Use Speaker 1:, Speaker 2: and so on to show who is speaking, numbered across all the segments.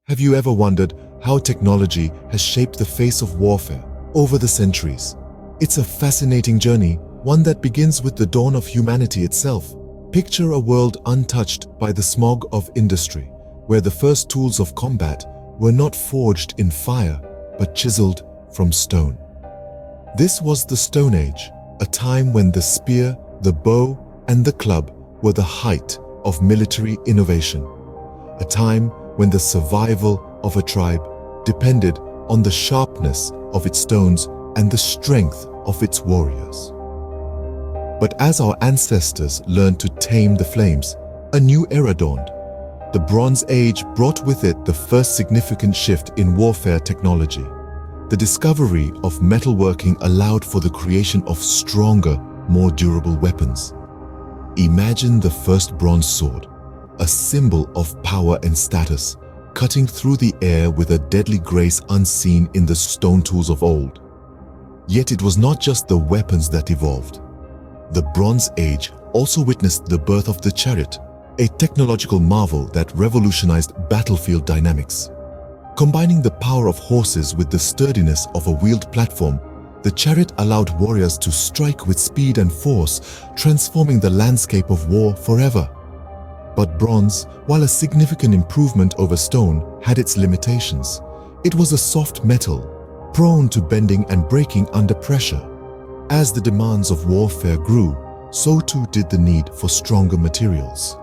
Speaker 1: Have you ever wondered how technology has shaped the face of warfare over the centuries? It's a fascinating journey, one that begins with the dawn of humanity itself. Picture a world untouched by the smog of industry, where the first tools of combat were not forged in fire, but chiseled from stone. This was the Stone Age, a time when the spear, the bow, and the club were the height of military innovation. A time when the survival of a tribe depended on the sharpness of its stones and the strength of its warriors. But as our ancestors learned to tame the flames, a new era dawned. The Bronze Age brought with it the first significant shift in warfare technology. The discovery of metalworking allowed for the creation of stronger, more durable weapons. Imagine the first bronze sword, a symbol of power and status, cutting through the air with a deadly grace unseen in the stone tools of old. Yet it was not just the weapons that evolved. The Bronze Age also witnessed the birth of the chariot, a technological marvel that revolutionized battlefield dynamics. Combining the power of horses with the sturdiness of a wheeled platform, the chariot allowed warriors to strike with speed and force, transforming the landscape of war forever. But bronze, while a significant improvement over stone, had its limitations. It was a soft metal, prone to bending and breaking under pressure. As the demands of warfare grew, so too did the need for stronger materials.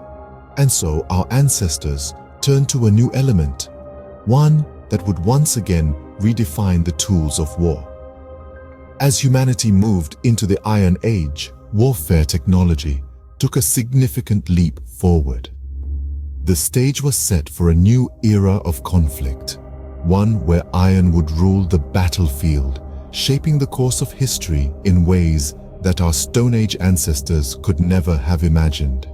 Speaker 1: And so our ancestors turned to a new element, one that would once again redefine the tools of war. As humanity moved into the Iron Age, warfare technology took a significant leap forward. The stage was set for a new era of conflict, one where iron would rule the battlefield, shaping the course of history in ways that our Stone Age ancestors could never have imagined.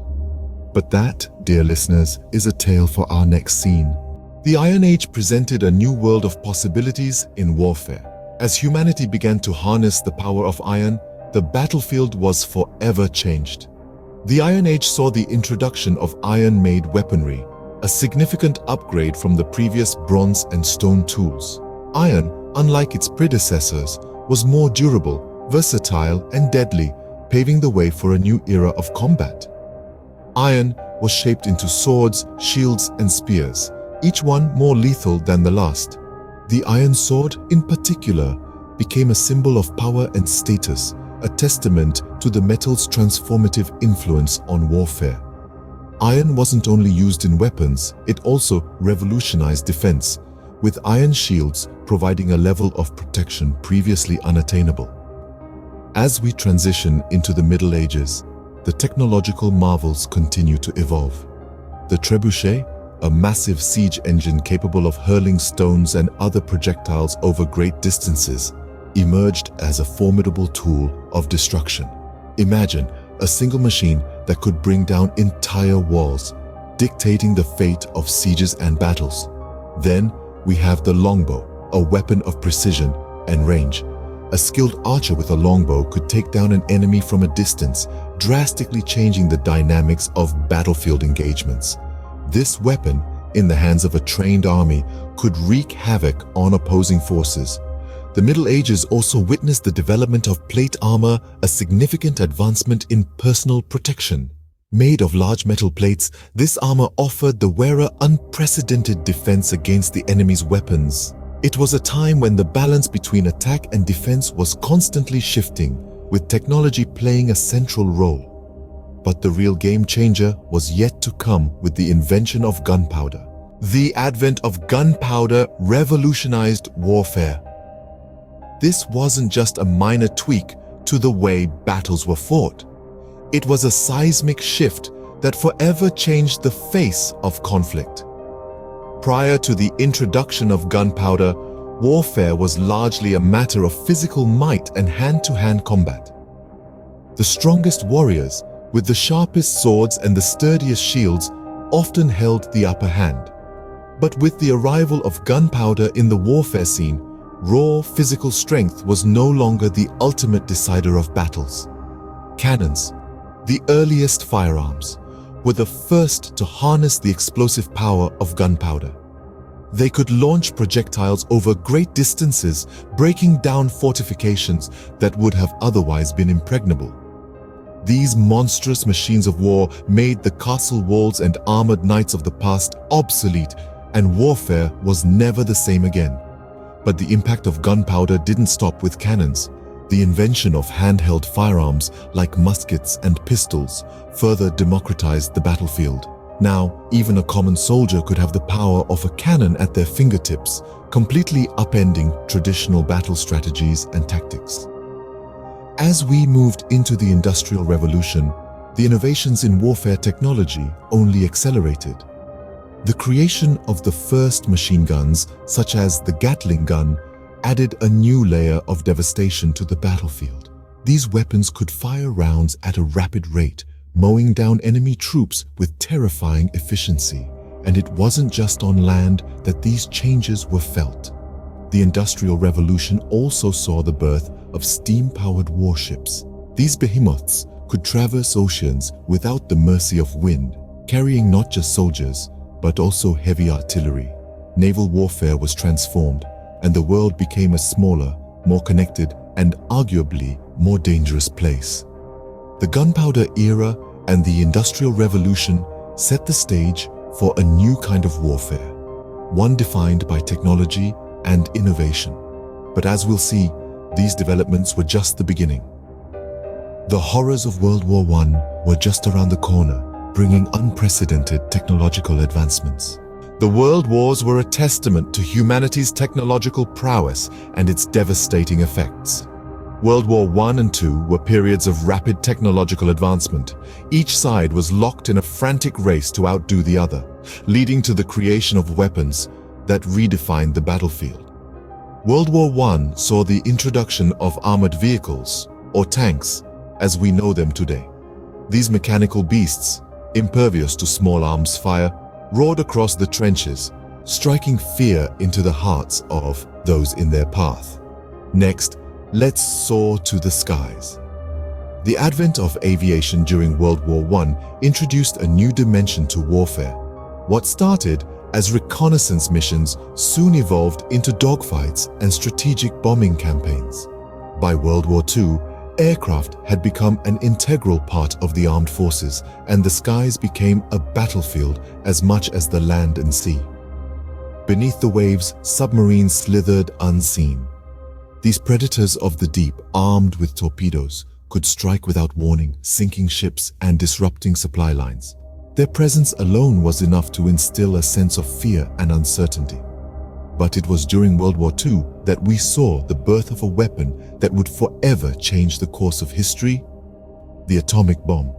Speaker 1: But that, dear listeners, is a tale for our next scene. The Iron Age presented a new world of possibilities in warfare. As humanity began to harness the power of iron, the battlefield was forever changed. The Iron Age saw the introduction of iron-made weaponry, a significant upgrade from the previous bronze and stone tools. Iron, unlike its predecessors, was more durable, versatile, and deadly, paving the way for a new era of combat. Iron was shaped into swords, shields, and spears, each one more lethal than the last. The iron sword, in particular, became a symbol of power and status, a testament to the metal's transformative influence on warfare. Iron wasn't only used in weapons, it also revolutionized defense, with iron shields providing a level of protection previously unattainable. As we transition into the Middle Ages, the technological marvels continue to evolve. The trebuchet, a massive siege engine capable of hurling stones and other projectiles over great distances, emerged as a formidable tool of destruction. Imagine a single machine that could bring down entire walls, dictating the fate of sieges and battles. Then we have the longbow, a weapon of precision and range. A skilled archer with a longbow could take down an enemy from a distance, drastically changing the dynamics of battlefield engagements. This weapon, in the hands of a trained army, could wreak havoc on opposing forces. The Middle Ages also witnessed the development of plate armor, a significant advancement in personal protection. Made of large metal plates, this armor offered the wearer unprecedented defense against the enemy's weapons. It was a time when the balance between attack and defense was constantly shifting, with technology playing a central role. But the real game changer was yet to come with the invention of gunpowder. The advent of gunpowder revolutionized warfare. This wasn't just a minor tweak to the way battles were fought. It was a seismic shift that forever changed the face of conflict. Prior to the introduction of gunpowder, warfare was largely a matter of physical might and hand-to-hand combat. The strongest warriors, with the sharpest swords and the sturdiest shields, often held the upper hand. But with the arrival of gunpowder in the warfare scene, raw physical strength was no longer the ultimate decider of battles. Cannons, the earliest firearms, were the first to harness the explosive power of gunpowder. They could launch projectiles over great distances, breaking down fortifications that would have otherwise been impregnable. These monstrous machines of war made the castle walls and armored knights of the past obsolete, and warfare was never the same again. But the impact of gunpowder didn't stop with cannons. The invention of handheld firearms like muskets and pistols further democratized the battlefield. Now, even a common soldier could have the power of a cannon at their fingertips, completely upending traditional battle strategies and tactics. As we moved into the Industrial Revolution, the innovations in warfare technology only accelerated. The creation of the first machine guns, such as the Gatling gun, added a new layer of devastation to the battlefield. These weapons could fire rounds at a rapid rate, mowing down enemy troops with terrifying efficiency. And it wasn't just on land that these changes were felt. The Industrial Revolution also saw the birth of steam-powered warships. These behemoths could traverse oceans without the mercy of wind, carrying not just soldiers, but also heavy artillery. Naval warfare was transformed, and the world became a smaller, more connected, and arguably more dangerous place. The Gunpowder era and the Industrial Revolution set the stage for a new kind of warfare, one defined by technology and innovation. But as we'll see, these developments were just the beginning. The horrors of World War I were just around the corner, bringing unprecedented technological advancements. The world wars were a testament to humanity's technological prowess and its devastating effects. World War I and II were periods of rapid technological advancement. Each side was locked in a frantic race to outdo the other, leading to the creation of weapons that redefined the battlefield. World War I saw the introduction of armored vehicles, or tanks, as we know them today. These mechanical beasts, impervious to small arms fire, roared across the trenches, striking fear into the hearts of those in their path. Next, let's soar to the skies. The advent of aviation during World War I introduced a new dimension to warfare. What started as reconnaissance missions soon evolved into dogfights and strategic bombing campaigns. By World War II, aircraft had become an integral part of the armed forces, and the skies became a battlefield as much as the land and sea. Beneath the waves, submarines slithered unseen. These predators of the deep, armed with torpedoes, could strike without warning, sinking ships and disrupting supply lines. Their presence alone was enough to instill a sense of fear and uncertainty. But it was during World War II that we saw the birth of a weapon that would forever change the course of history: the atomic bomb.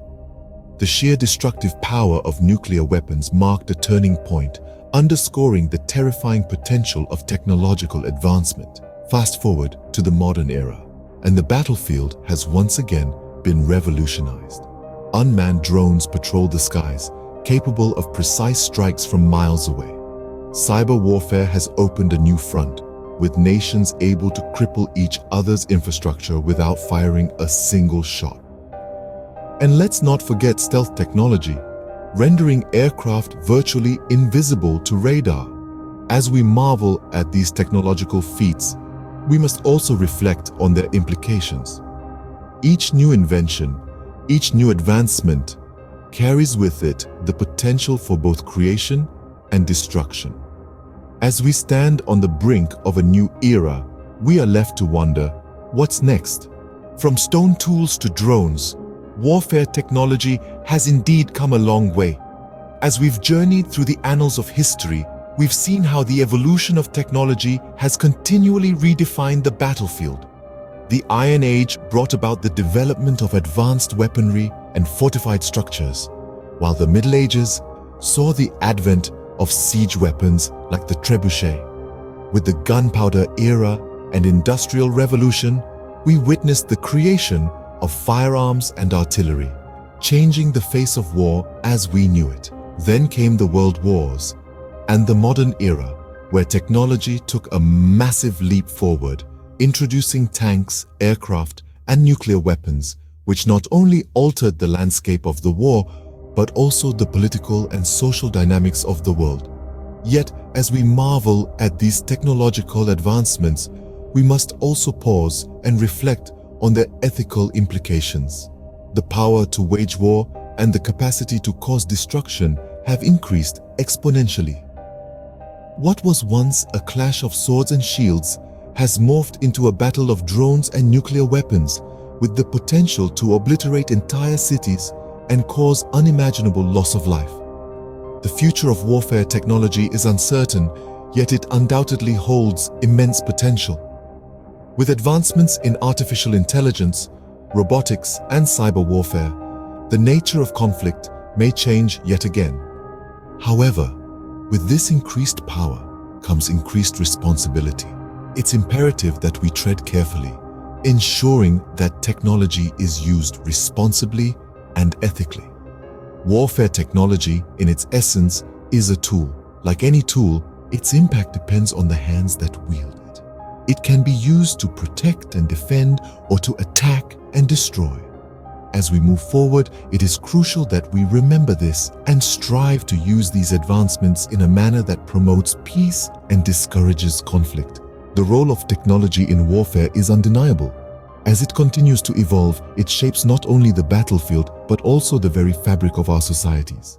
Speaker 1: The sheer destructive power of nuclear weapons marked a turning point, underscoring the terrifying potential of technological advancement. Fast forward to the modern era, and the battlefield has once again been revolutionized. Unmanned drones patrol the skies, capable of precise strikes from miles away. Cyber warfare has opened a new front, with nations able to cripple each other's infrastructure without firing a single shot. And let's not forget stealth technology, rendering aircraft virtually invisible to radar. As we marvel at these technological feats, we must also reflect on their implications. Each new invention, each new advancement carries with it the potential for both creation and destruction. As we stand on the brink of a new era, we are left to wonder, what's next? From stone tools to drones, warfare technology has indeed come a long way. As we've journeyed through the annals of history, we've seen how the evolution of technology has continually redefined the battlefield. The Iron Age brought about the development of advanced weaponry and fortified structures, while the Middle Ages saw the advent of siege weapons like the trebuchet. With the Gunpowder era and Industrial Revolution, we witnessed the creation of firearms and artillery, changing the face of war as we knew it. Then came the World Wars and the modern era, where technology took a massive leap forward, introducing tanks, aircraft, and nuclear weapons, which not only altered the landscape of the war, but also the political and social dynamics of the world. Yet, as we marvel at these technological advancements, we must also pause and reflect on their ethical implications. The power to wage war and the capacity to cause destruction have increased exponentially. What was once a clash of swords and shields has morphed into a battle of drones and nuclear weapons, with the potential to obliterate entire cities and cause unimaginable loss of life. The future of warfare technology is uncertain, yet it undoubtedly holds immense potential. With advancements in artificial intelligence, robotics, and cyber warfare, the nature of conflict may change yet again. However, with this increased power comes increased responsibility. It's imperative that we tread carefully, ensuring that technology is used responsibly and ethically. Warfare technology, in its essence, is a tool. Like any tool, its impact depends on the hands that wield it. It can be used to protect and defend, or to attack and destroy. As we move forward, it is crucial that we remember this and strive to use these advancements in a manner that promotes peace and discourages conflict. The role of technology in warfare is undeniable. As it continues to evolve, it shapes not only the battlefield but also the very fabric of our societies.